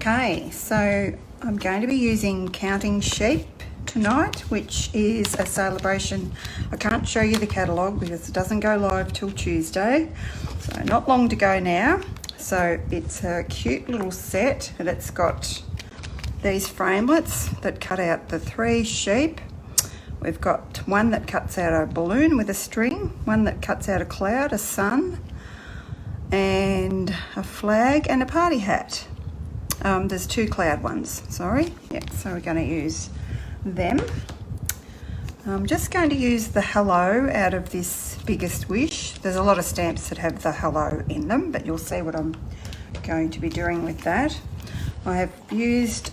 Okay, so I'm going to be using Counting Sheep tonight, which is a celebration. I can't show you the catalogue because it doesn't go live till Tuesday, so not long to go now. So it's a cute little set, and it's got these framelits that cut out the 3 sheep. We've got one that cuts out a balloon with a string, one that cuts out a cloud, a sun, and a flag and a party hat. There's 2 cloud ones, sorry. Yeah, so we're going to use them. I'm just going to use the hello out of this Biggest Wish. There's a lot of stamps that have the hello in them, but you'll see what I'm going to be doing with that. I have used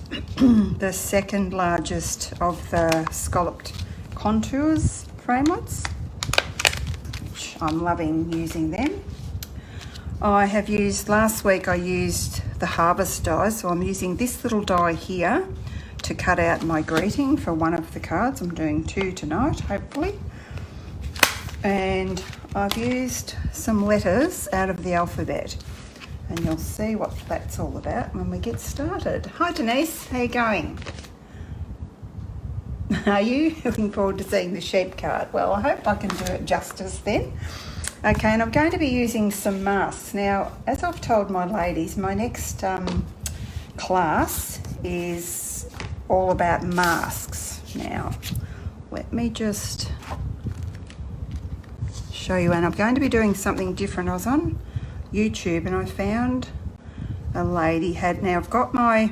the second largest of the scalloped contours framelits, which I'm loving using them. I have used, last week I used the harvest die, so I'm using this little die here to cut out my greeting for one of the cards. I'm doing 2 tonight, hopefully. And I've used some letters out of the alphabet, and you'll see what that's all about when we get started. Hi Denise, how you going? Are you looking forward to seeing the sheep card? Well, I hope I can do it justice then. Okay, and I'm going to be using some masks. Now, as I've told my ladies, my next class is all about masks. Now, let me just show you, and I'm going to be doing something different. I was on YouTube and I found a lady had, now I've got my,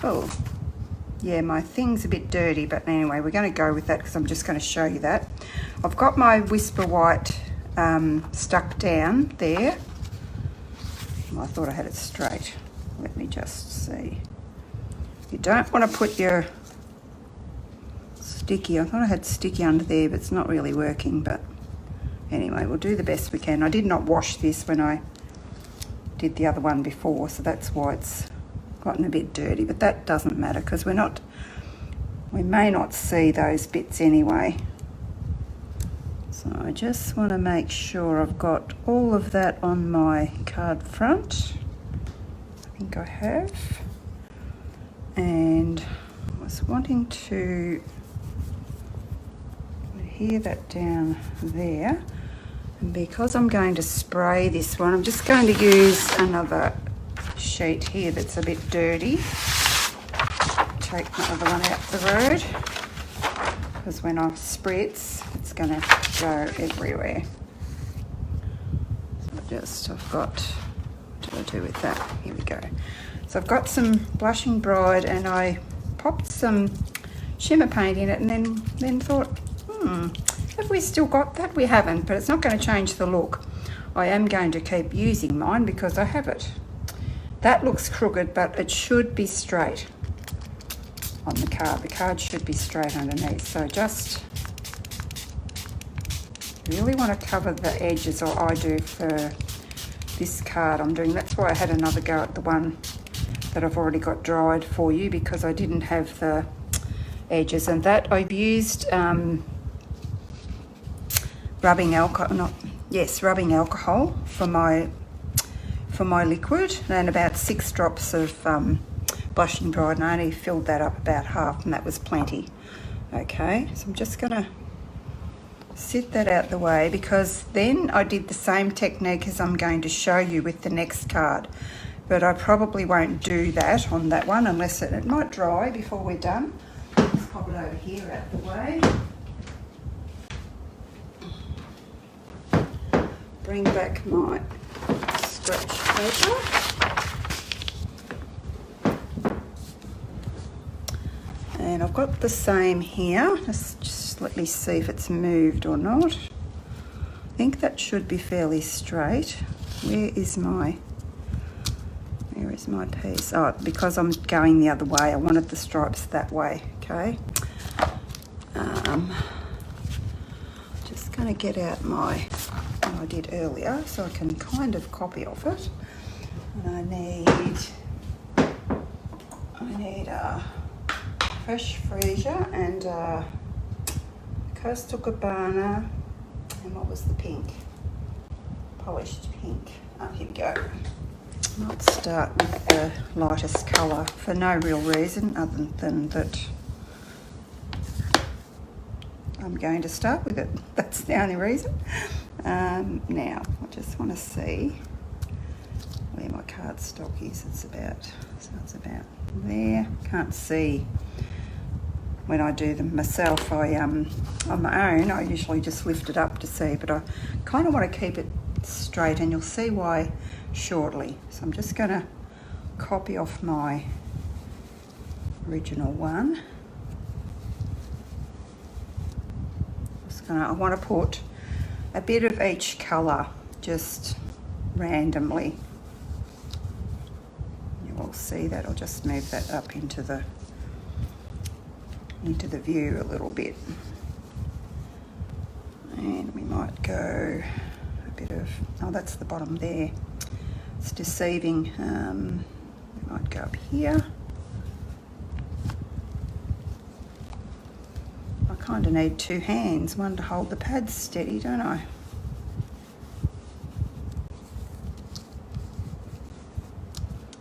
my thing's a bit dirty, but anyway, we're going to go with that because I'm just going to show you that. I've got my Whisper White stuck down there. Well, I thought I had it straight. Let me just see. You don't want to put your sticky, I thought I had sticky under there, but it's not really working, but anyway, we'll do the best we can. I did not wash this when I did the other one before, so that's why it's gotten a bit dirty, but that doesn't matter because we may not see those bits anyway. So I just want to make sure I've got all of that on my card front. I think I have. And I was wanting to adhere that down there. And because I'm going to spray this one, I'm just going to use another sheet here that's a bit dirty. Take my other one out the road, because when I spritz, it's going to go everywhere. So I've got, what do I do with that? Here we go. So I've got some Blushing Bride, and I popped some shimmer paint in it, and then thought, have we still got that? We haven't, but it's not going to change the look. I am going to keep using mine because I have it. That looks crooked, but it should be straight on the card. The card should be straight underneath. So just really want to cover the edges, or I do for this card I'm doing. That's why I had another go at the one that I've already got dried for you, because I didn't have the edges. And that I've used rubbing alcohol for my liquid, and about 6 drops of Blushing Bride, and I only filled that up about half, and that was plenty. Okay, so I'm just going to sit that out the way, because then I did the same technique as I'm going to show you with the next card, but I probably won't do that on that one unless it might dry before we're done. Let's pop it over here out the way. Bring back my stretch paper. And I've got the same here. Just let me see if it's moved or not. I think that should be fairly straight. Where is my piece? Oh, because I'm going the other way, I wanted the stripes that way, okay? Just gonna get out my I did earlier, so I can kind of copy off it. And I need a fresh freesia and Coastal Cabana, and what was the pink? Polished pink. Oh, here we go. Might start with the lightest colour for no real reason other than that I'm going to start with it. That's the only reason. Now, I just want to see where my cardstock is. It's about there. Can't see when I do them myself. On my own, I usually just lift it up to see, but I kind of want to keep it straight, and you'll see why shortly. So I'm just going to copy off my original one. I want to put a bit of each colour just randomly. You will see that. I'll just move that up into the view a little bit. And we might go a bit of, oh, that's the bottom there. It's deceiving. We might go up here. I kind of need two hands, one to hold the pads steady, don't I?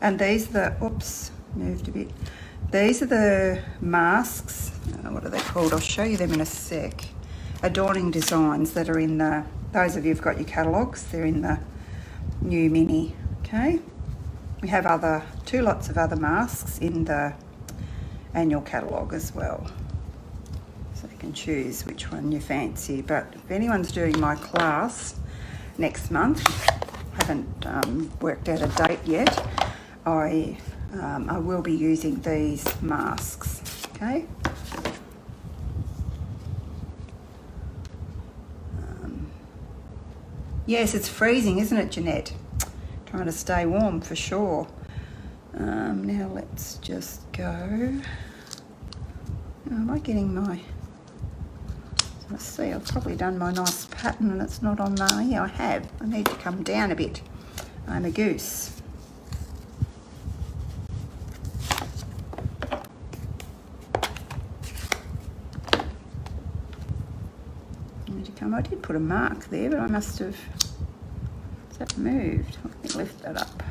And these are the, oops, moved a bit. These are the masks, what are they called? I'll show you them in a sec. Adorning designs that are in the, those of you who've got your catalogues, they're in the new mini, okay? We have two lots of other masks in the annual catalogue as well. So you can choose which one you fancy. But if anyone's doing my class next month, I haven't worked out a date yet, I will be using these masks, okay? Yes, it's freezing, isn't it, Jeanette? Trying to stay warm for sure. Now let's just go. Oh, am I getting my... Let's see, I've probably done my nice pattern and it's not on there. Yeah, I have. I need to come down a bit. I'm a goose. I did put a mark there, but I must have, has that moved? Let me lift that up.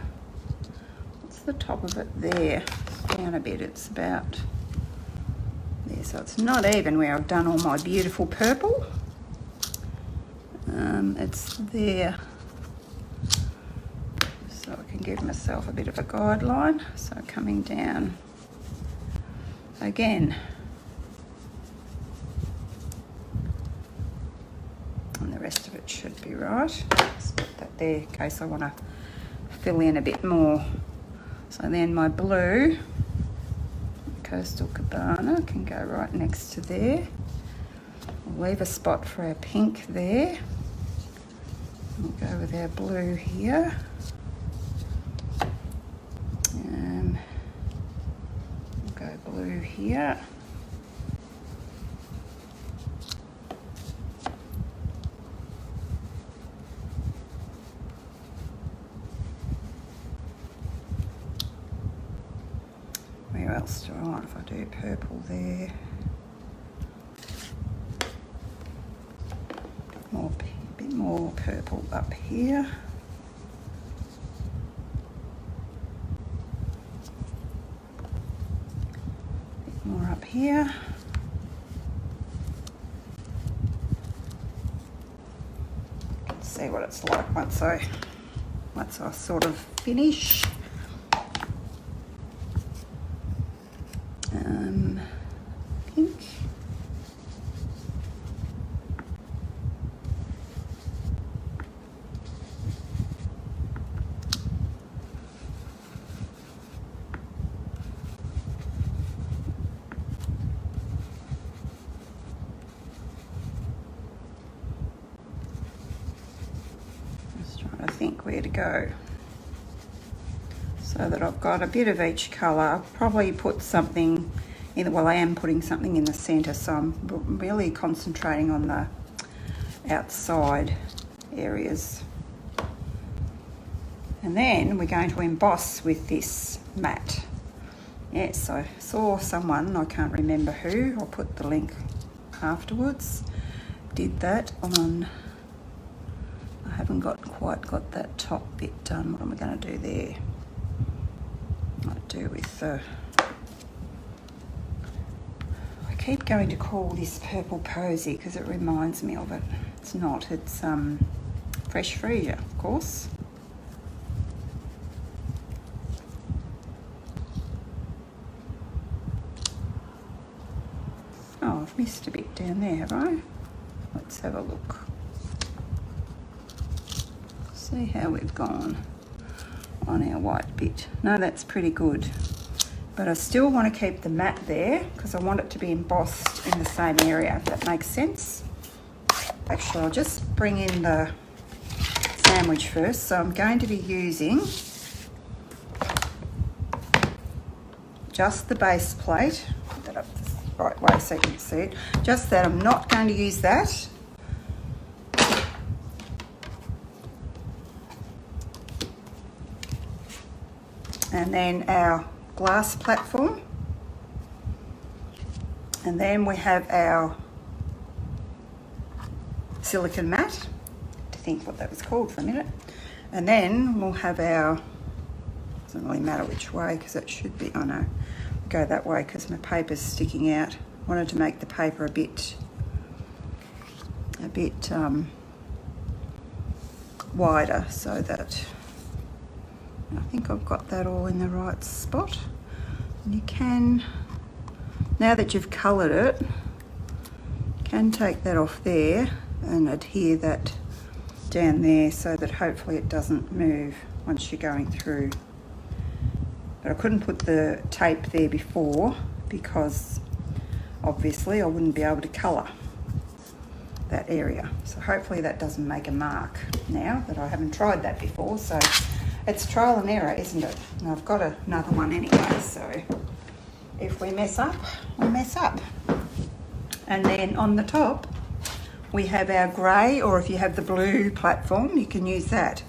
What's the top of it there? Down a bit, it's about there, so it's not even where I've done all my beautiful purple. It's there, so I can give myself a bit of a guideline. So coming down again. And the rest of it should be right. Just put that there in case I want to fill in a bit more. So then my blue Coastal Cabana can go right next to there. We'll leave a spot for our pink there. We'll go with our blue here. We'll go blue here. Where else do I want? If I do purple there, a bit more purple up here. A bit more up here. Let's see what it's like once I sort of finish. Pink. Just trying to think where to go. So that I've got a bit of each colour. I'll probably put something in, well, I am putting something in the centre, so I'm really concentrating on the outside areas. And then we're going to emboss with this mat. Yes, I saw someone, I can't remember who, I'll put the link afterwards, did that on, I haven't quite got that top bit done. What am I going to do there? do with the... I keep going to call this purple posy because it reminds me of it. It's not, it's fresh freesia, of course. Oh, I've missed a bit down there, have I? Let's have a look. See how we've gone on our white bit. No, that's pretty good. But I still want to keep the matte there because I want it to be embossed in the same area, if that makes sense. Actually, I'll just bring in the sandwich first. So I'm going to be using just the base plate. Put that up the right way so you can see it. Just that, I'm not going to use that. And then our glass platform. And then we have our silicone mat. To think what that was called for a minute. And then we'll have our, doesn't really matter which way because it should be, oh no, go that way because my paper's sticking out. Wanted to make the paper a bit wider so that I think I've got that all in the right spot. And you can, now that you've coloured it, you can take that off there and adhere that down there so that hopefully it doesn't move once you're going through. But I couldn't put the tape there before because obviously I wouldn't be able to colour that area. So hopefully that doesn't make a mark now that I haven't tried that before. So it's trial and error, isn't it? And I've got another one anyway, so if we mess up, we mess up. And then on the top, we have our grey, or if you have the blue platform, you can use that.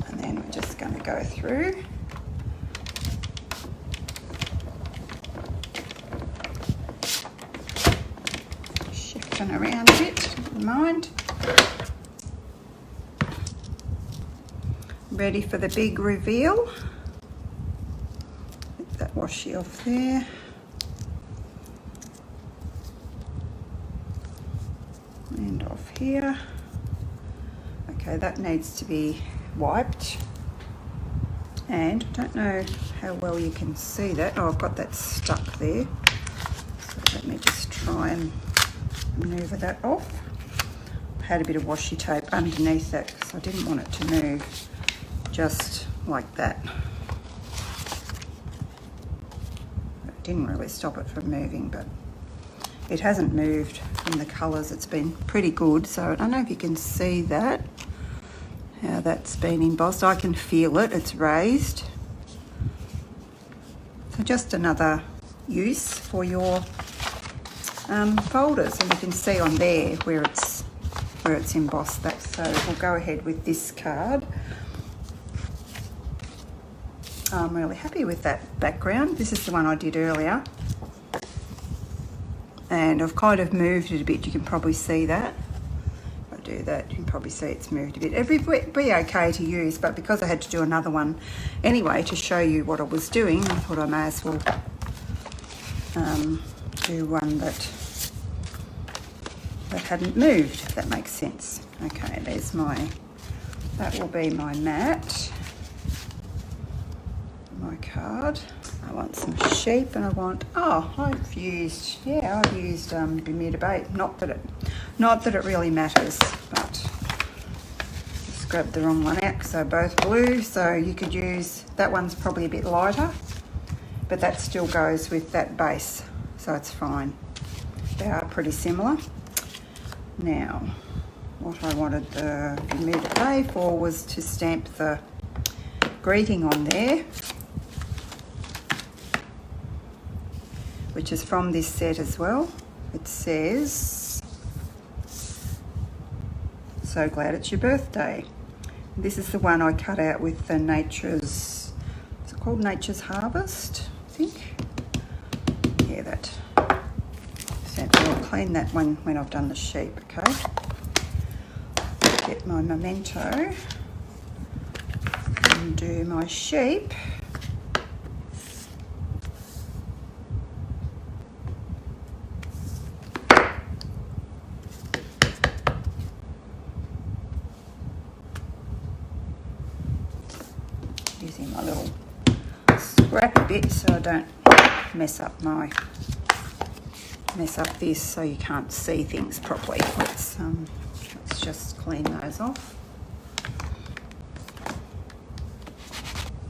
And then we're just going to go through. Shifting around a bit, never mind. Ready for the big reveal. Get that washi off there. And off here. Okay, that needs to be wiped. And I don't know how well you can see that. Oh, I've got that stuck there. So let me just try and maneuver that off. I had a bit of washi tape underneath that because I didn't want it to move just like that. It didn't really stop it from moving, but it hasn't moved from the colours. It's been pretty good. So I don't know if you can see that, how that's been embossed. I can feel it, it's raised. So just another use for your folders, and you can see on there where it's embossed that. So we'll go ahead with this card. I'm really happy with that background. This is the one I did earlier. And I've kind of moved it a bit. You can probably see that. If I do that, you can probably see it's moved a bit. It'd be okay to use, but because I had to do another one anyway to show you what I was doing, I thought I may as well do one that hadn't moved, if that makes sense. Okay, there's my, that will be my mat. My card. I want some sheep, and I want, I've used Bermuda bait. Not that it really matters, but just grabbed the wrong one out because they're both blue. So you could use, that one's probably a bit lighter, but that still goes with that base, so it's fine. They are pretty similar. Now, what I wanted the Bermuda bait for was to stamp the greeting on there, which is from this set as well. It says, "So glad it's your birthday." This is the one I cut out with the Nature's, is it called Nature's Harvest, I think? Yeah, that. So I'll clean that one when I've done the sheep, okay? Get my memento. my sheep. Using my little scrappy bit so I don't mess up this so you can't see things properly. Let's just clean those off.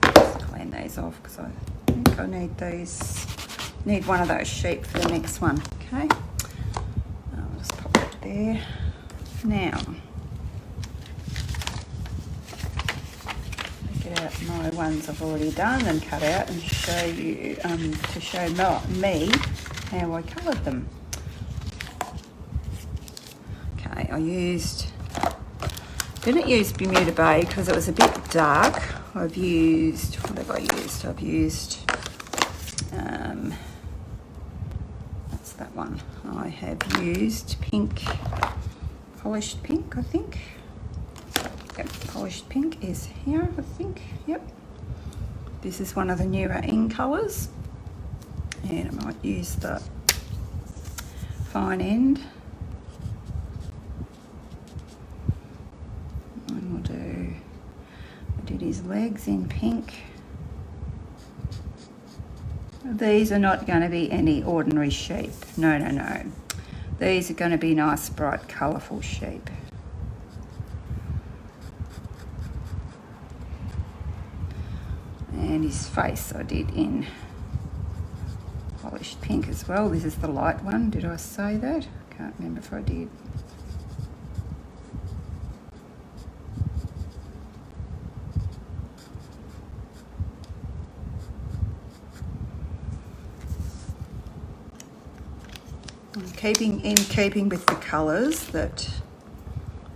Just clean these off because I think I need one of those sheep for the next one. Okay, I'll just pop it there. Now, get out my ones I've already done and cut out and show you, to show me how I coloured them. Okay, didn't use Bermuda Bay because it was a bit dark. I've used, what have I used? I've used, that's that one. I have used pink, polished pink, I think. Yep, polished pink is here, I think. Yep. This is one of the newer in colours. And I might use the fine end. And we'll do, I did his legs in pink. These are not going to be any ordinary sheep. No, no, no. These are going to be nice, bright, colourful sheep. And his face I did in polished pink as well. This is the light one. Did I say that? I can't remember if I did. In keeping with the colours that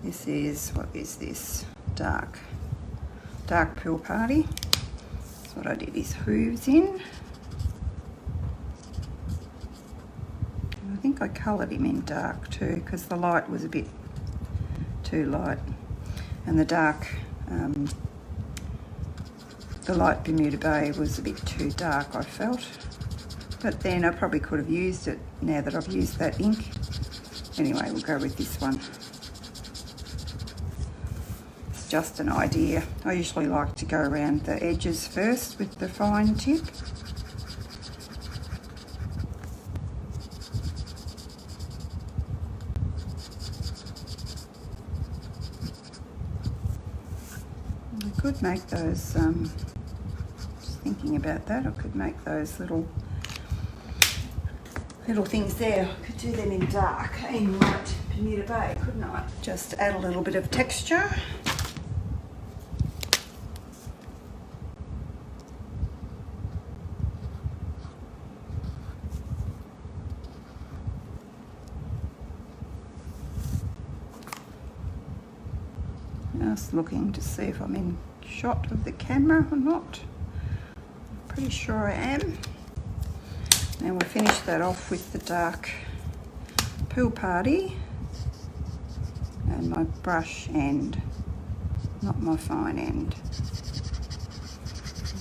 this is, what is this? Dark Pool Party. That's what I did his hooves in. I think I coloured him in dark too because the light was a bit too light, and the dark, the light Bermuda Bay was a bit too dark, I felt. But then I probably could have used it now that I've used that ink. Anyway, we'll go with this one. It's just an idea. I usually like to go around the edges first with the fine tip. I could make those, just thinking about that, I could make those little things there. I could do them in dark, in light Bermuda Bay, couldn't I? Just add a little bit of texture. Just looking to see if I'm in shot of the camera or not. Pretty sure I am. Now we'll finish that off with the dark Pool Party and my brush end, not my fine end.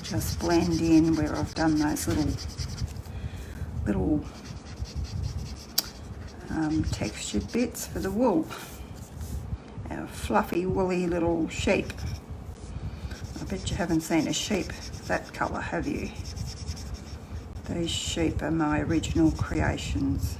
Just blend in where I've done those little textured bits for the wool. Our fluffy, woolly little sheep. I bet you haven't seen a sheep that colour, have you? These sheep are my original creations.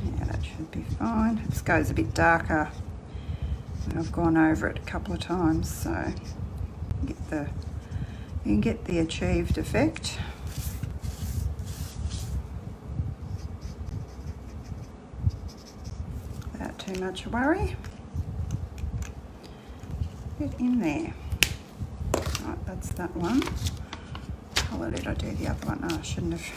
Yeah, that should be fine. This goes a bit darker. I've gone over it a couple of times, so you can get the achieved effect. Without too much worry. Get in there. Right, that's that one. What colour did I do the other one? Oh, I shouldn't have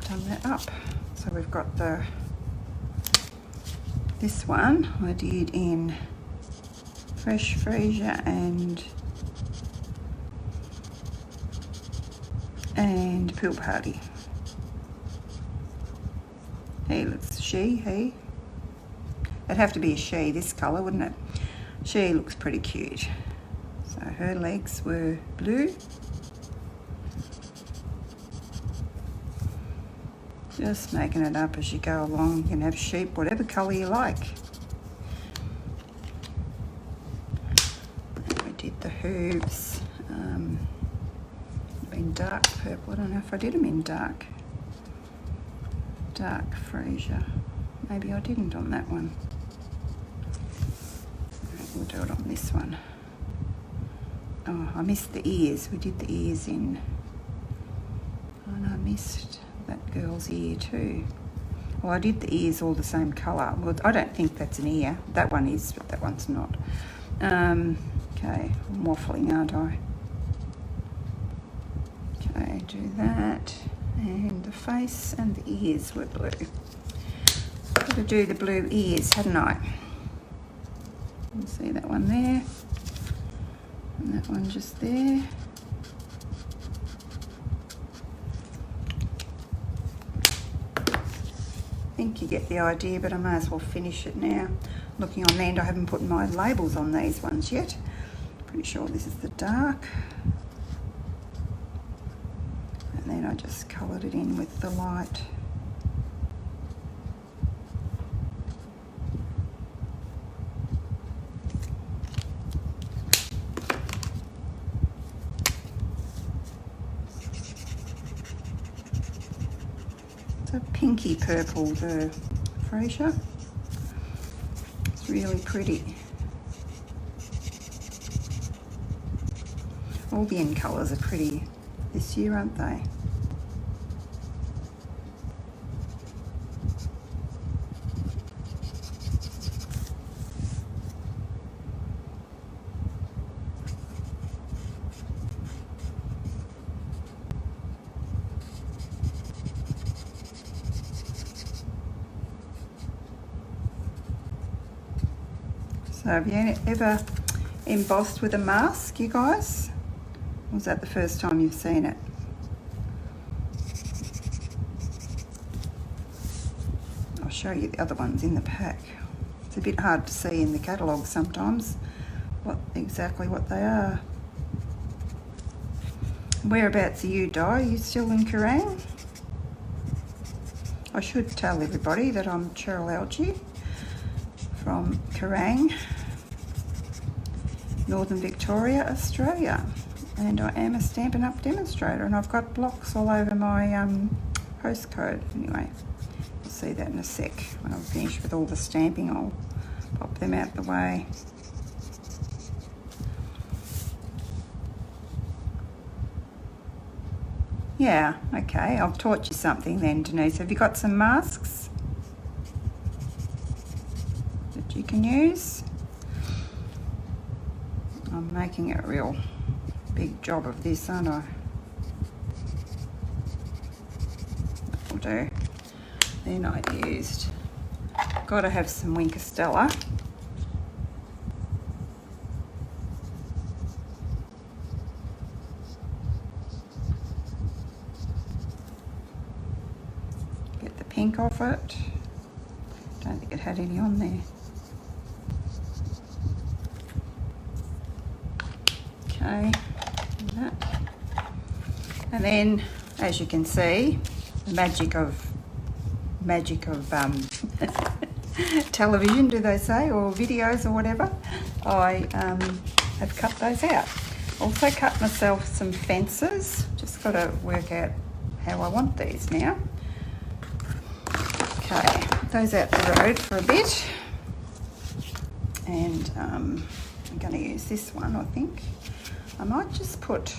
done that up. So we've got this one I did in Fresh Freesia and and Pool Party. He looks, he. It'd have to be a she, this colour, wouldn't it? She looks pretty cute. So her legs were blue. Just making it up as you go along. You can have sheep, whatever colour you like. We did the hooves in dark purple. I don't know if I did them in dark freesia. Maybe I didn't on that one. We'll do it on this one. Oh, I missed the ears. We did the ears in. Oh, and I missed that girl's ear too. Well, I did the ears all the same colour. Well, I don't think that's an ear. That one is, but that one's not. Okay, I'm waffling, aren't I? Okay, do that. And the face and the ears were blue. Got to do the blue ears, hadn't I? You can see that one there. And that one just there. I think you get the idea, but I may as well finish it now. Looking on the end, I haven't put my labels on these ones yet. Pretty sure this is the dark. And then I just coloured it in with the light. It's a pinky purple, the freesia. It's really pretty. All the end colours are pretty this year, aren't they? So have you ever embossed with a mask, you guys? Or was that the first time you've seen it? I'll show you the other ones in the pack. It's a bit hard to see in the catalogue sometimes exactly what they are. Whereabouts are you, Di? Are you still in Kerrang? I should tell everybody that I'm Cheryl Algie from Kerrang, Northern Victoria, Australia. And I am a Stampin' Up demonstrator, and I've got blocks all over my postcode. Anyway, you'll see that in a sec. When I'm finished with all the stamping, I'll pop them out the way. Yeah, okay, I've taught you something then, Denise. Have you got some masks that you can use? I'm making it a real big job of this, aren't I? That'll do. Then I used, got to have some Winker Stella. Get the pink off it. Don't think it had any on there. Okay. And then, as you can see, the magic of television, do they say, or videos or whatever, I have cut those out. Also cut myself some fences. Just got to work out how I want these now. Okay, put those out the road for a bit. And I'm going to use this one, I think. I might just put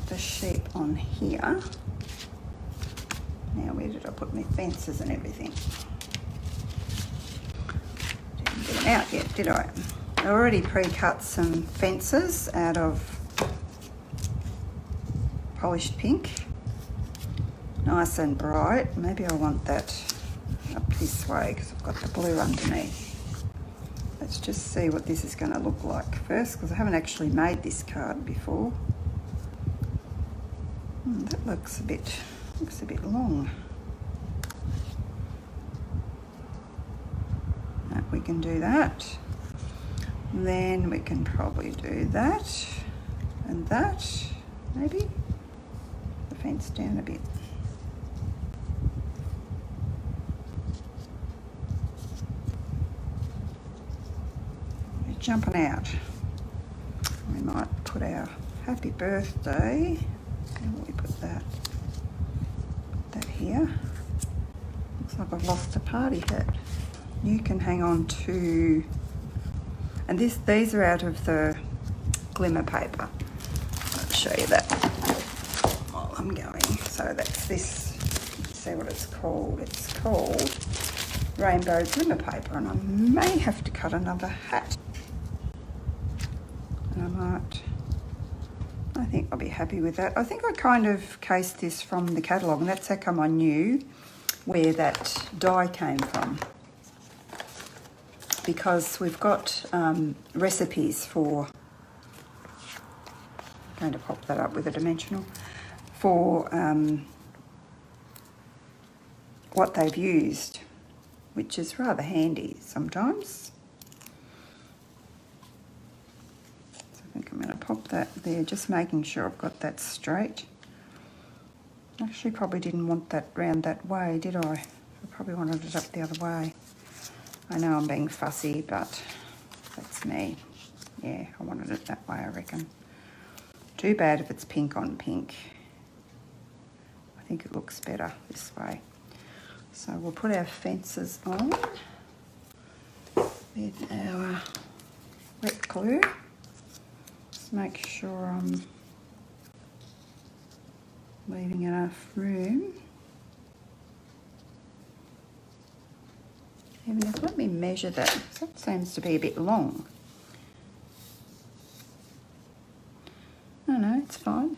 the sheep on here. Now, where did I put my fences and everything? Didn't get them out yet, did I? I already pre-cut some fences out of polished pink. Nice and bright. Maybe I want that up this way because I've got the blue underneath. Let's just see what this is going to look like first, because I haven't actually made this card before. That looks a bit long. We can do that. Then we can probably do that and that, maybe. The fence down a bit. We're jumping out. We might put our happy birthday. Where will we put that? Put that here. Looks like I've lost a party hat. You can hang on to, and these are out of the glimmer paper. I'll show you that while I'm going. So that's this, let's see what it's called. It's called rainbow glimmer paper, and I may have to cut another hat. And I think I'll be happy with that. I think I kind of cased this from the catalogue, and that's how come I knew where that die came from. Because we've got recipes for, I'm going to pop that up with a dimensional, for what they've used, which is rather handy sometimes. So I think I'm going to pop that there, just making sure I've got that straight. Actually probably didn't want that round that way, did I? I probably wanted it up the other way. I know I'm being fussy, but that's me. Yeah, I wanted it that way, I reckon. Too bad if it's pink on pink. I think it looks better this way. So we'll put our fences on with our wet glue. Just make sure I'm leaving enough room. Even if, let me measure that. That seems to be a bit long. No, it's fine.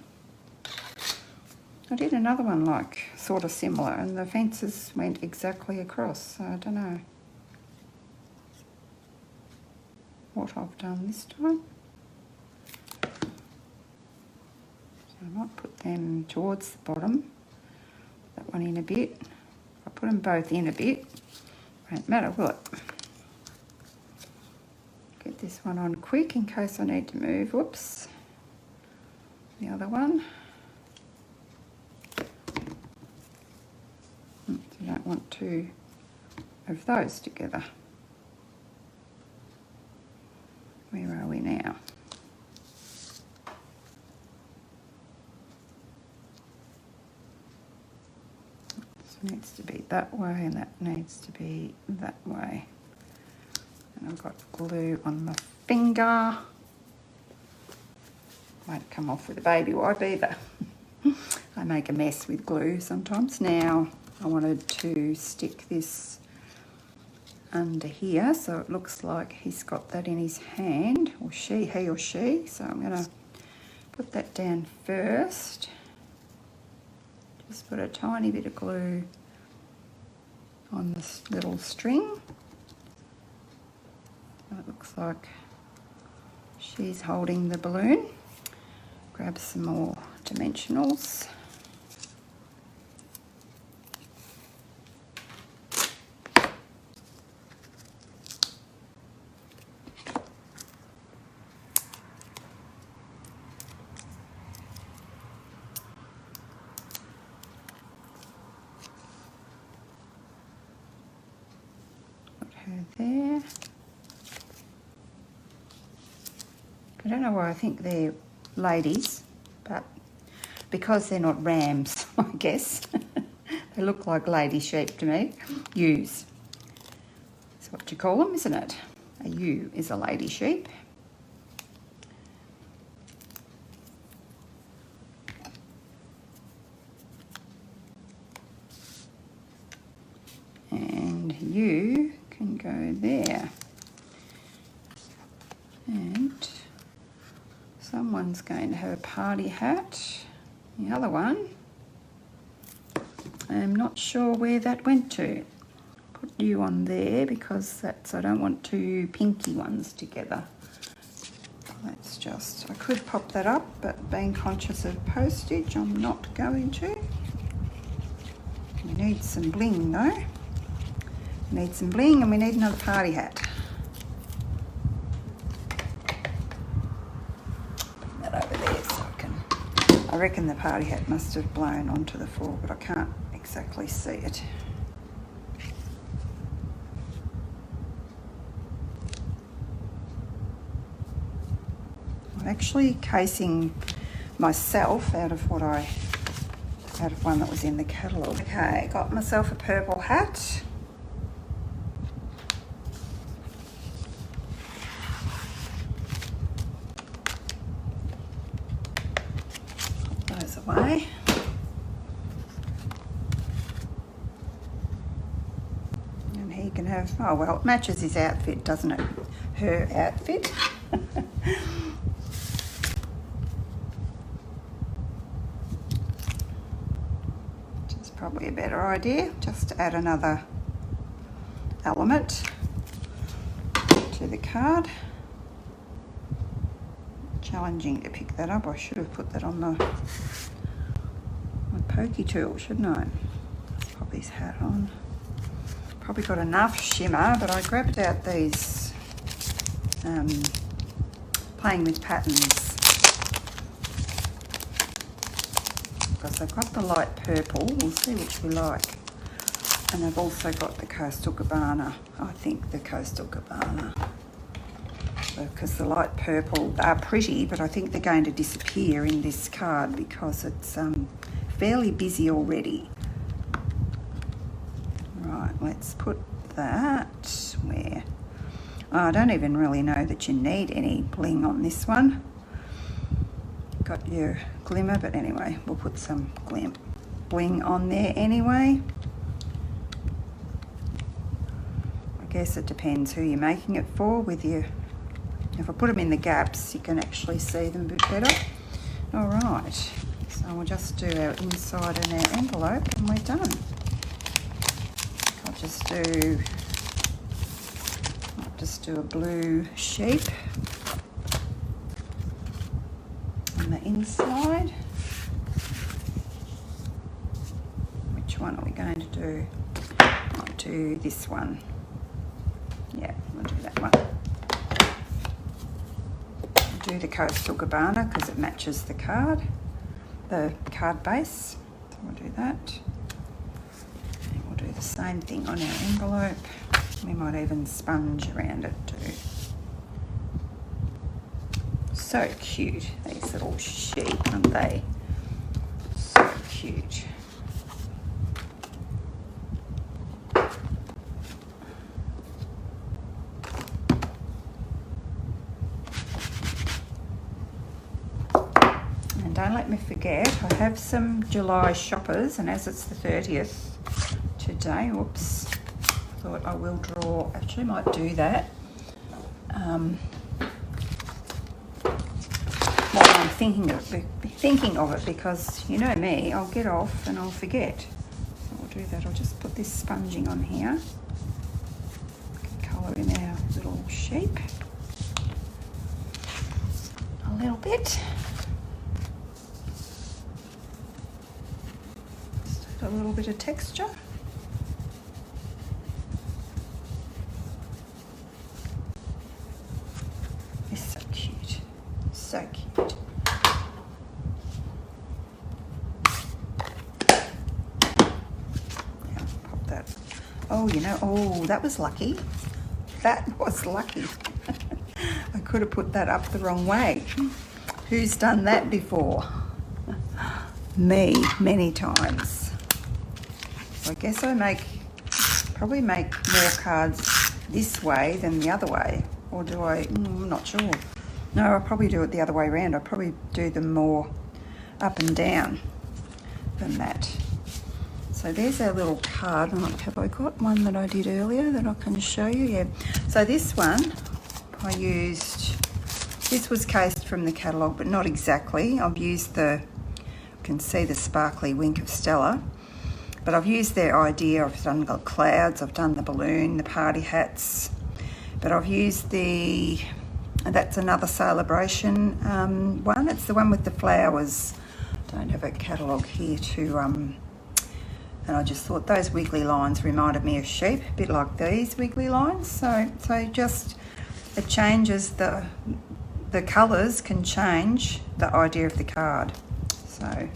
I did another one like sort of similar, and the fences went exactly across, so I don't know what I've done this time. So I might put them towards the bottom, that one in a bit. I'll put them both in a bit. Won't matter, will it? Get this one on quick in case I need to move. Whoops. The other one. You don't want two of those together. Where are we now? Needs to be that way, and that needs to be that way. And I've got glue on my finger. Won't come off with a baby wipe either. I make a mess with glue sometimes. Now I wanted to stick this under here so it looks like he's got that in his hand, or he or she. So I'm going to put that down first. Just put a tiny bit of glue on this little string. It looks like she's holding the balloon. Grab some more dimensionals. There. I don't know why I think they're ladies, but because they're not rams, I guess. They look like lady sheep to me. Ewes. That's what you call them, isn't it? A ewe is a lady sheep. And you can go there, and someone's going to have a party hat. The other one, I'm not sure where that went to. Put you on there because that's, I don't want two pinky ones together. let's just, I could pop that up, but being conscious of postage, I'm not going to. We need some bling though. We need some bling and we need another party hat. Put that over there so I reckon the party hat must have blown onto the floor, but I can't exactly see it. I'm actually casing myself out of one that was in the catalogue. Okay, got myself a purple hat. Put those away. And he can have, oh well, it matches his outfit, doesn't it? Her outfit. Probably a better idea, just to add another element to the card. Challenging to pick that up. I should have put that on my pokey tool, shouldn't I? Let's pop his hat on. Probably got enough shimmer, but I grabbed out these playing with patterns. Because I've got the light purple, we'll see which we like. And I've also got the Coastal Cabana, I think the Coastal Cabana. Because the light purple are pretty, but I think they're going to disappear in this card because it's fairly busy already. Right, let's put that where? Oh, I don't even really know that you need any bling on this one. Got your glimmer, but anyway, we'll put some bling on there anyway. I guess it depends who you're making it for. With your, if I put them in the gaps, you can actually see them a bit better. All right, so we'll just do our inside and our envelope, and we're done. I'll just do a blue sheep. On the inside. Which one are we going to do? I'll do this one. Yeah, we'll do that one. I'll do the Coastal Cabana because it matches the card base. So we'll do that. And we'll do the same thing on our envelope. We might even sponge around it too. So cute, these little sheep, aren't they? So cute. And don't let me forget, I have some July shoppers, and as it's the 30th today, whoops, thought I will draw, actually might do that. I'm thinking of it because you know me, I'll get off and I'll forget. So I'll do that. I'll just put this sponging on here. Colour in our little sheep a little bit. Just add a little bit of texture. It's so cute. So cute. Oh, you know, oh, that was lucky. That was lucky. I could have put that up the wrong way. Who's done that before? Me, many times. So I guess I probably make more cards this way than the other way. Or do I? I'm not sure. No, I'll probably do it the other way around. I'll probably do them more up and down than that. So there's our little card. Have I got one that I did earlier that I can show you? Yeah. So this one I used, this was cased from the catalogue, but not exactly. I've used you can see the sparkly wink of Stella, but I've used their idea. I've done the clouds, I've done the balloon, the party hats, but I've used the And that's another celebration one. It's the one with the flowers. Don't have a catalogue here to and I just thought those wiggly lines reminded me of sheep, a bit like these wiggly lines. So just it changes the colours can change the idea of the card. So yeah,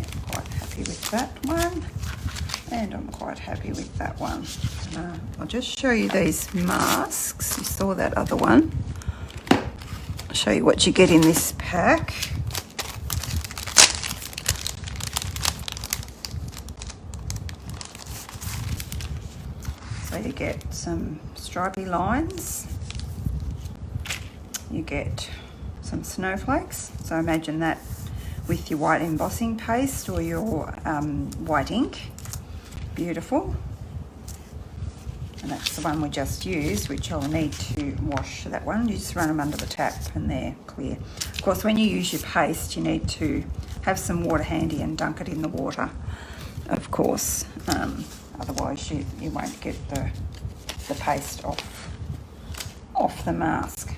I'm quite happy with that one, and I'm quite happy with that one. I'll just show you these masks. You saw that other one. I'll show you what you get in this pack. So you get some stripy lines, you get some snowflakes, so imagine that with your white embossing paste or your white ink. Beautiful. And that's the one we just used, which I'll need to wash that one. You just run them under the tap and they're clear. Of course, when you use your paste, you need to have some water handy and dunk it in the water, of course. Otherwise you won't get the paste off the mask.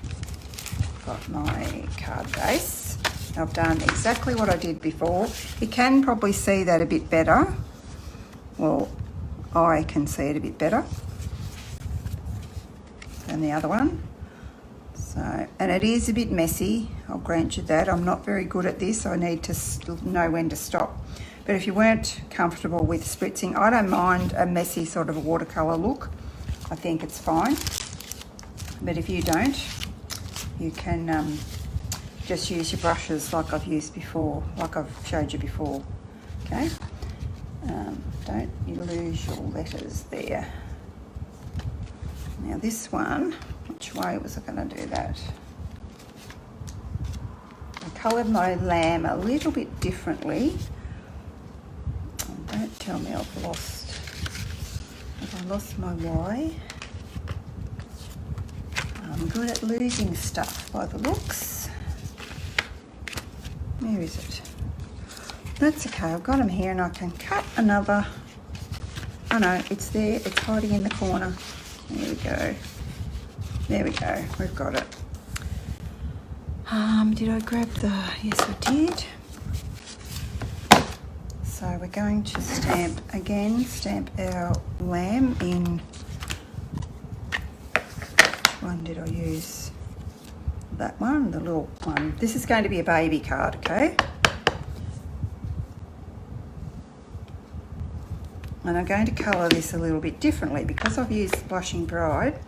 Got my card base. I've done exactly what I did before. You can probably see that a bit better. Well, I can see it a bit better than the other one. So, and it is a bit messy, I'll grant you that. I'm not very good at this, so I need to know when to stop. But if you weren't comfortable with spritzing, I don't mind a messy sort of a watercolour look. I think it's fine. But if you don't, you can just use your brushes like I've used before, like I've showed you before. Okay? Don't you lose your letters there. Now this one, which way was I going to do that? I coloured my lamb a little bit differently. Don't tell me I've lost. Have I lost my Y? I'm good at losing stuff by the looks. Where is it? That's okay, I've got them here and I can cut another. Oh no, it's there, it's hiding in the corner. There we go. There we go, we've got it. Did I grab the, yes I did. So we're going to stamp our lamb in, which one did I use? That one, the little one. This is going to be a baby card, okay? And I'm going to colour this a little bit differently because I've used Blushing Bride.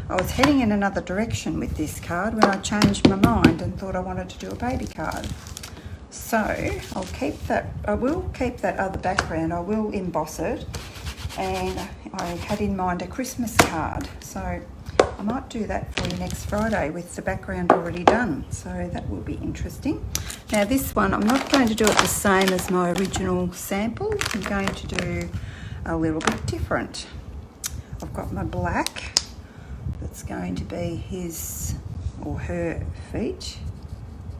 I was heading in another direction with this card when I changed my mind and thought I wanted to do a baby card. So I'll keep that, I will keep that other background, I will emboss it, and I had in mind a Christmas card. So I might do that for you next Friday with the background already done. So that will be interesting. Now this one, I'm not going to do it the same as my original sample. I'm going to do a little bit different. I've got my black, that's going to be his or her feet.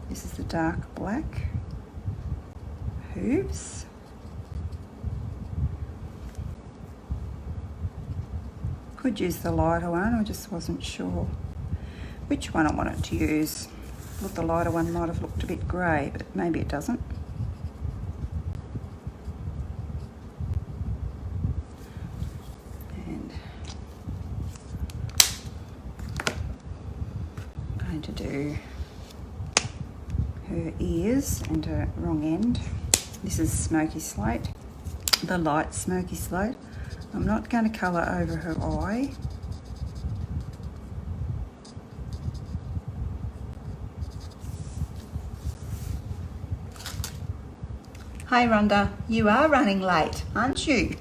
This is the dark black. Hooves. Could use the lighter one, I just wasn't sure which one I wanted to use. Thought the lighter one might have looked a bit grey, but maybe it doesn't. And I'm going to do her ears and her wrong end. This is Smoky Slate, the light Smoky Slate. I'm not going to colour over her eye. Hi Rhonda, you are running late, aren't you?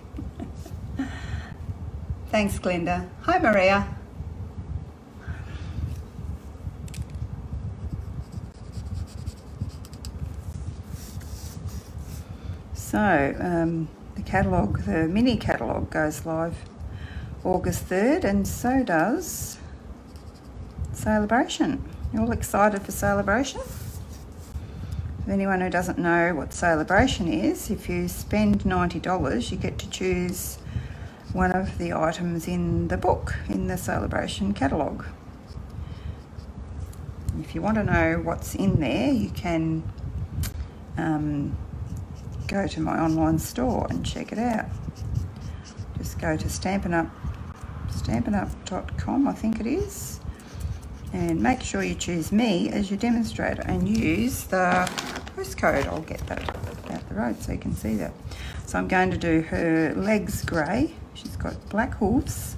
Thanks Glenda. Hi Maria. So the catalogue, the mini catalogue goes live August 3rd, and so does Celebration. You all excited for Celebration? For anyone who doesn't know what Celebration is, if you spend $90, you get to choose one of the items in the book, in the Celebration catalogue. If you want to know what's in there, you can go to my online store and check it out. Just go to stampinup.com, I think it is, and make sure you choose me as your demonstrator and use the postcode. I'll get that out the road so you can see that. So I'm going to do her legs grey. She's got black hooves.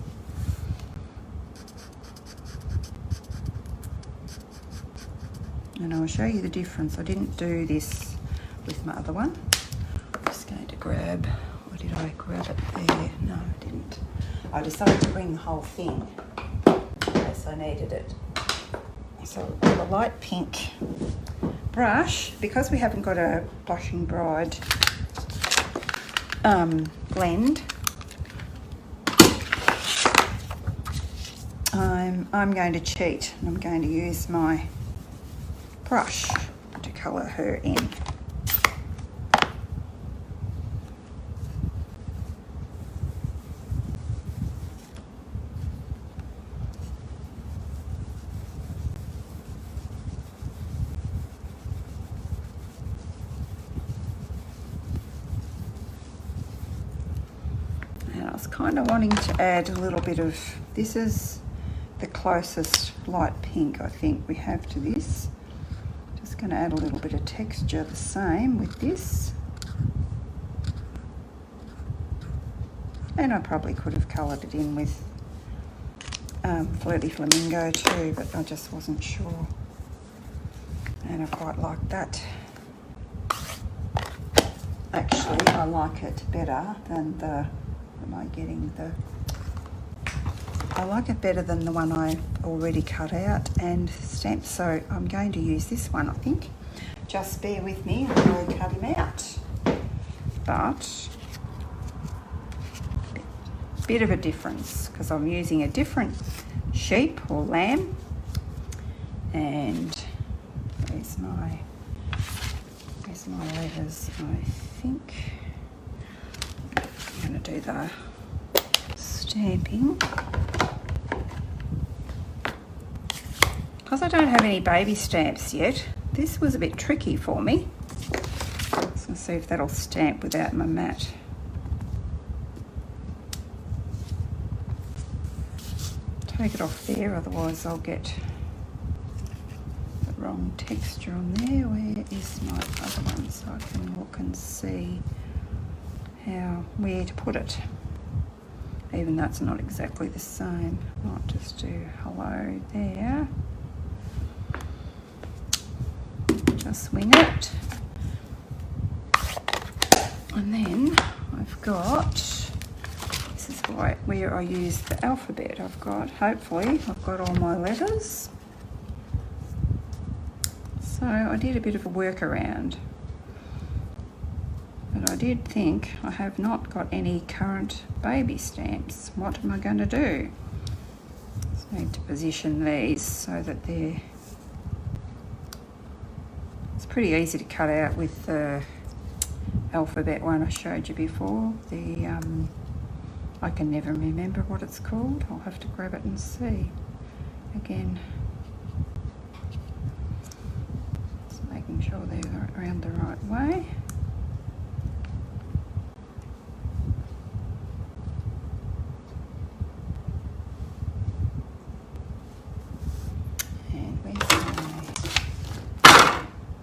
And I'll show you the difference. I didn't do this with my other one. I'm just going to grab, or did I grab it there? No, I didn't. I decided to bring the whole thing in case I needed it. So I've got a light pink brush. Because we haven't got a Blushing Bride blend, I'm going to cheat, and I'm going to use my brush to colour her in. And I was kind of wanting to add a little bit of, this is the closest light pink I think we have to this. Just going to add a little bit of texture the same with this. And I probably could have coloured it in with Flirty Flamingo too, but I just wasn't sure. And I quite like that. Actually, I like it better than the, am I getting the, I like it better than the one I already cut out and stamped, so I'm going to use this one, I think. Just bear with me until I cut him out. But a bit of a difference because I'm using a different sheep or lamb. And where's my letters? I think I'm going to do the stamping. Because I don't have any baby stamps yet, this was a bit tricky for me. Let's see if that'll stamp without my mat. Take it off there, otherwise I'll get the wrong texture on there. Where is my other one so I can look and see where to put it? Even though it's not exactly the same. I might just do hello there. Just wing it. And then I've got, this is where I use the alphabet. Hopefully I've got all my letters. So I did a bit of a workaround. But I did think I have not got any current baby stamps. What am I going to do? Just need to position these so that they're, it's pretty easy to cut out with the alphabet one I showed you before. The I can never remember what it's called. I'll have to grab it and see again. Just making sure they're around the right way.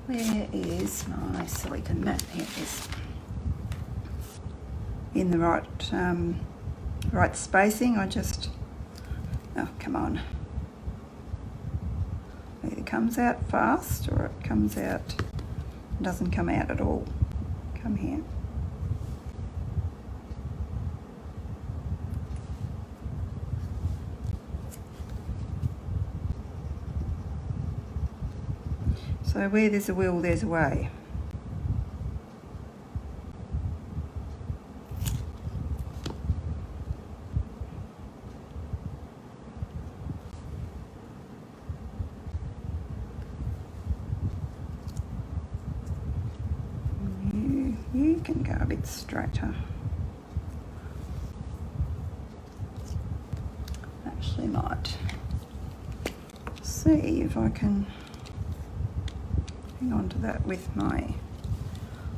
Where is my silicone mat? Here it is. In the right spacing. I just, oh come on. It either comes out fast or it comes out, doesn't come out at all. Come here. So where there's a will, there's a way. You can go a bit straighter. Actually might see if I can hang on to that with my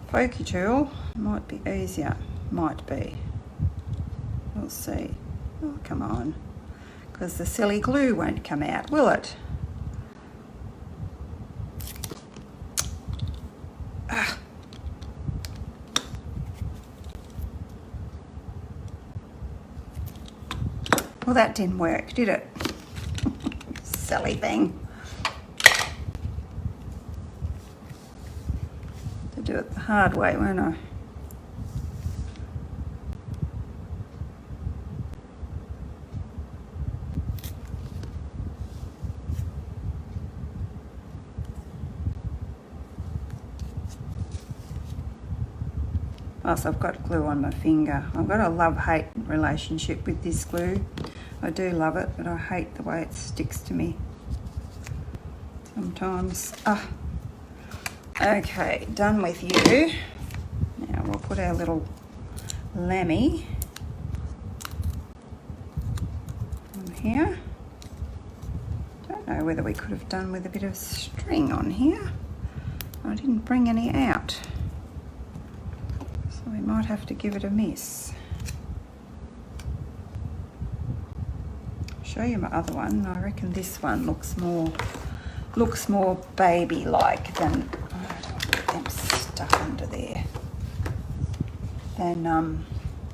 pokey tool. Might be easier. Might be. We'll see. Oh, come on. Because the silly glue won't come out, will it? Ah. Well, that didn't work, did it? Silly thing. To do it the hard way, won't I? Plus, I've got glue on my finger. I've got a love-hate relationship with this glue. I do love it, but I hate the way it sticks to me sometimes. Ah. Okay, done with you. Now we'll put our little lammy on here. Don't know whether we could have done with a bit of string on here. I didn't bring any out. So we might have to give it a miss. Show you my other one. I reckon this one looks more baby-like than, oh, I don't want them stuck under there, than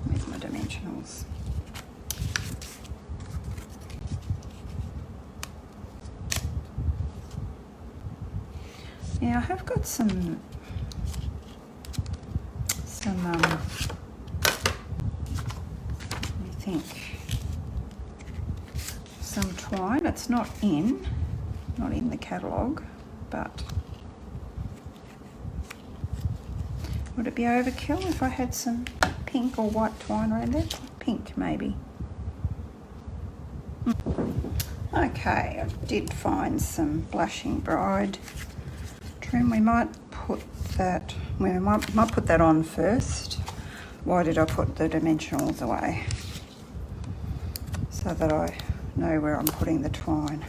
where's my dimensionals? Yeah, I have got some let me think, some twine. It's not in the catalogue, but would it be overkill if I had some pink or white twine around there? Pink, maybe. Okay, I did find some Blushing Bride trim. We might put that, we might put that on first. Why did I put the dimensionals away? So that I know where I'm putting the twine.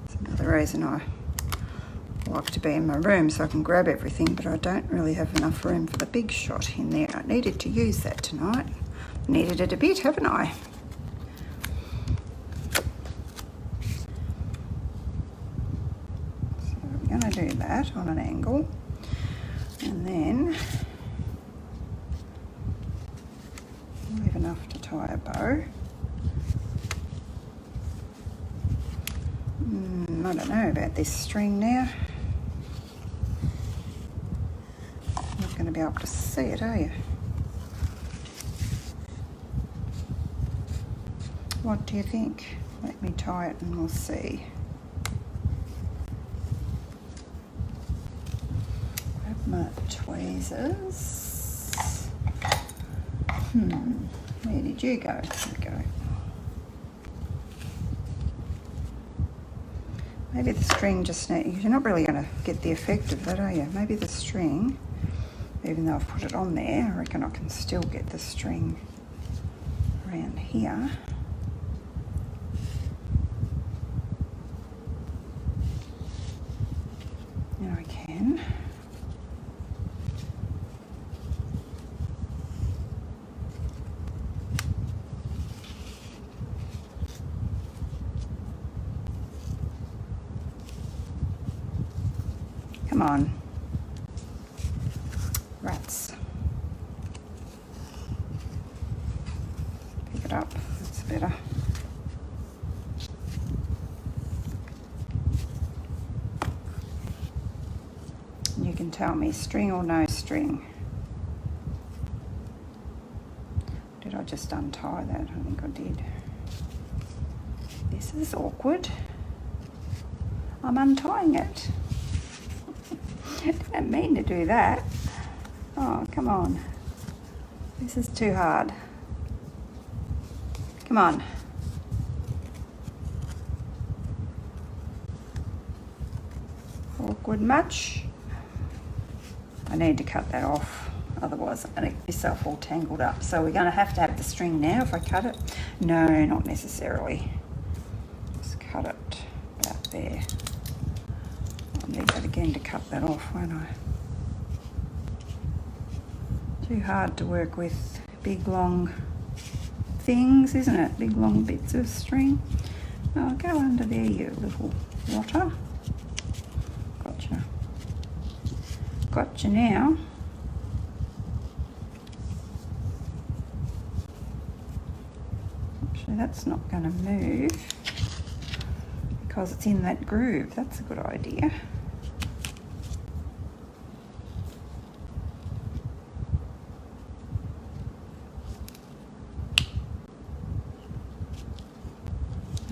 It's another reason I like to be in my room, so I can grab everything, but I don't really have enough room for the big shot in there. I needed to use that tonight. Needed it a bit, haven't I? So I'm going to do that on an angle, and then leave enough to tie a bow. I don't know about this string now. You're not going to be able to see it, are you? What do you think? Let me tie it and we'll see. Grab my tweezers. Where did you go? There we go. Maybe the string just needs, you're not really going to get the effect of that, are you? Maybe the string, even though I've put it on there, I reckon I can still get the string around here. Now I can. Come on. Rats. Pick it up. That's better. You can tell me string or no string. Did I just untie that? I think I did. This is awkward. I'm untying it. I didn't mean to do that. Oh, come on. This is too hard. Come on. Awkward much? I need to cut that off. Otherwise I'm going to get myself all tangled up. So we're going to have the string now if I cut it. No, not necessarily. cut it about there. I'll need that again to cut that off, won't I? Too hard to work with big long things, isn't it? Big long bits of string. Oh, go under there, you little rotter. Gotcha. Gotcha now. Actually, that's not going to move because it's in that groove. That's a good idea.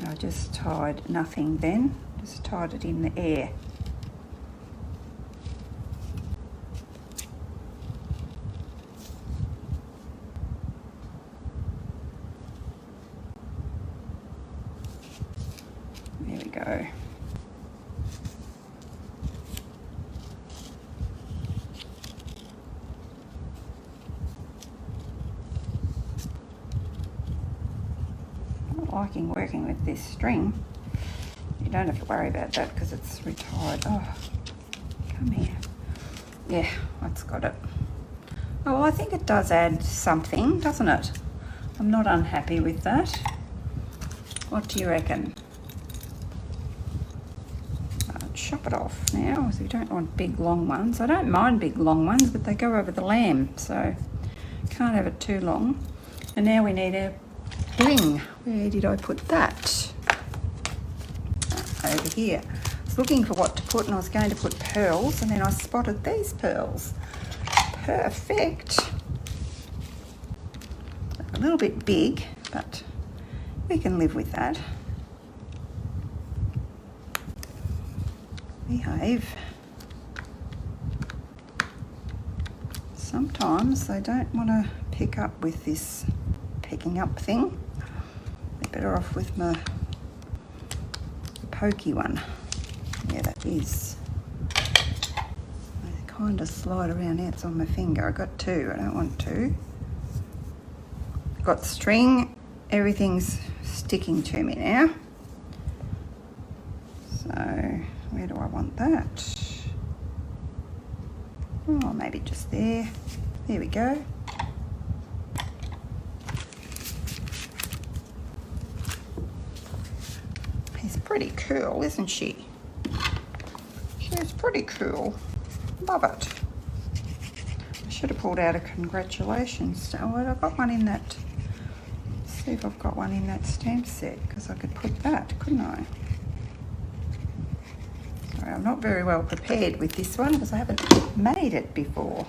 I just tied nothing then, just tied it in the air. There we go. Liking working with this string. You don't have to worry about that because it's retired. Oh, come here. Yeah, that's got it. Oh, well, I think it does add something, doesn't it? I'm not unhappy with that. What do you reckon? I'll chop it off now because we don't want big long ones. I don't mind big long ones, but they go over the lamb, so can't have it too long. And now we need a bling. Where did I put that? Over here. I was looking for what to put and I was going to put pearls and then I spotted these pearls. Perfect. A little bit big, but we can live with that. Behave. Sometimes they don't want to pick up with this picking up thing. They're better off with my pokey one. Yeah, that is. They kind of slide around. It's on my finger. I got two. I don't want two. Got string. Everything's sticking to me now. So where do I want that? Oh, maybe just there. There we go. She's pretty cool, isn't she? She's pretty cool. Love it. I should have pulled out a congratulations. Oh, well, I've got one in that. Let's see if I've got one in that stamp set because I could put that, couldn't I? Sorry, I'm not very well prepared with this one because I haven't made it before.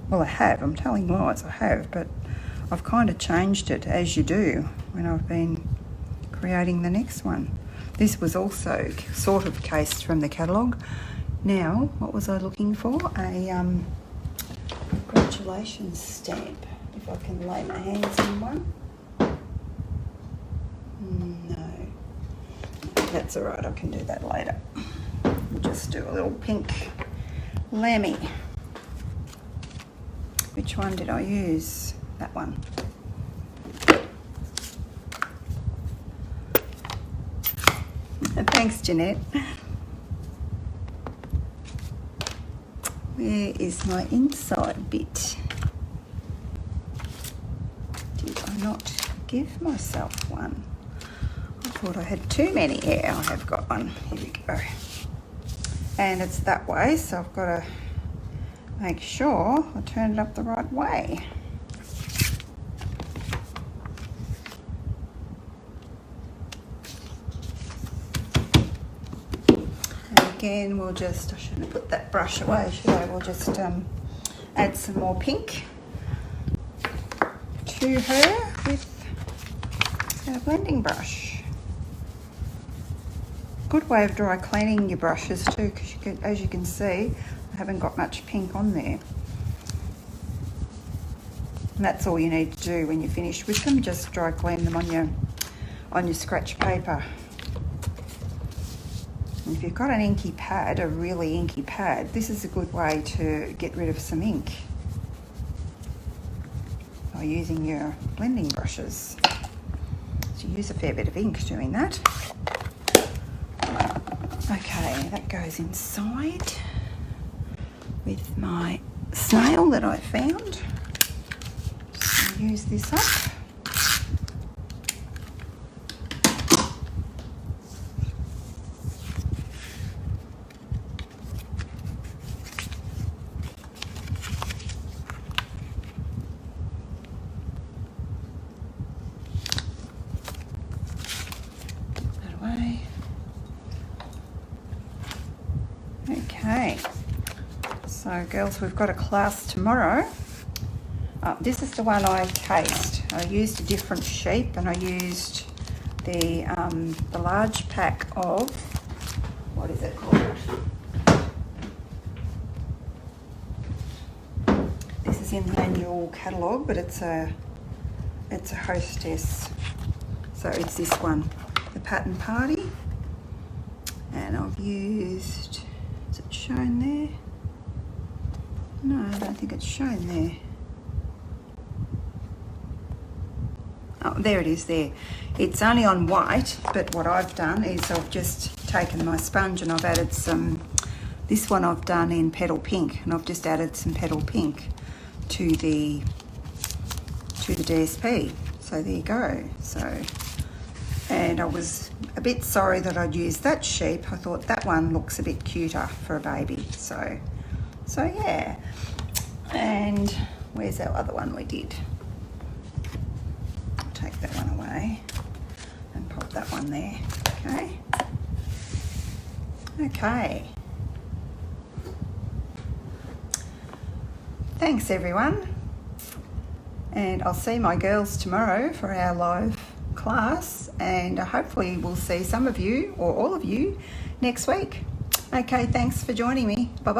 Well, I have. I'm telling lies, I have, but I've kind of changed it as you do when I've been creating the next one. This was also sort of cased from the catalogue. Now, what was I looking for? A congratulations stamp. If I can lay my hands on one. No. That's all right, I can do that later. We'll just do a little pink lammy. Which one did I use? That one. Thanks, Jeanette. Where is my inside bit? Did I not give myself one? I thought I had too many. Yeah, I have got one. Here we go. And it's that way, so I've got to make sure I turn it up the right way. Again, we'll just, I shouldn't have put that brush away, should I? We'll just add some more pink to her with our blending brush. Good way of dry cleaning your brushes too, because as you can see, I haven't got much pink on there. And that's all you need to do when you're finished with them, just dry clean them on your scratch paper. If you've got an inky pad, a really inky pad, this is a good way to get rid of some ink by using your blending brushes. You use a fair bit of ink doing that. Okay, that goes inside with my snail that I found. Just use this up. Okay, so girls, we've got a class tomorrow. This is the one I cased. I used a different sheep, and I used the large pack of, what is it called? This is in the annual catalogue, but it's a hostess. So it's this one, the Pattern Party, and I've used. Is it shown there? No, I don't think it's shown there. Oh, there it is there. It's only on white, but what I've done is I've just taken my sponge and I've added some, this one I've done in petal pink, and I've just added some petal pink to the DSP. So there you go. So, and I was a bit sorry that I'd used that sheep. I thought that one looks a bit cuter for a baby. So yeah. And where's our other one we did? I'll take that one away and pop that one there. Okay. Okay. Thanks everyone. And I'll see my girls tomorrow for our live class, and hopefully we'll see some of you or all of you next week. Okay, thanks for joining me. Bye-bye.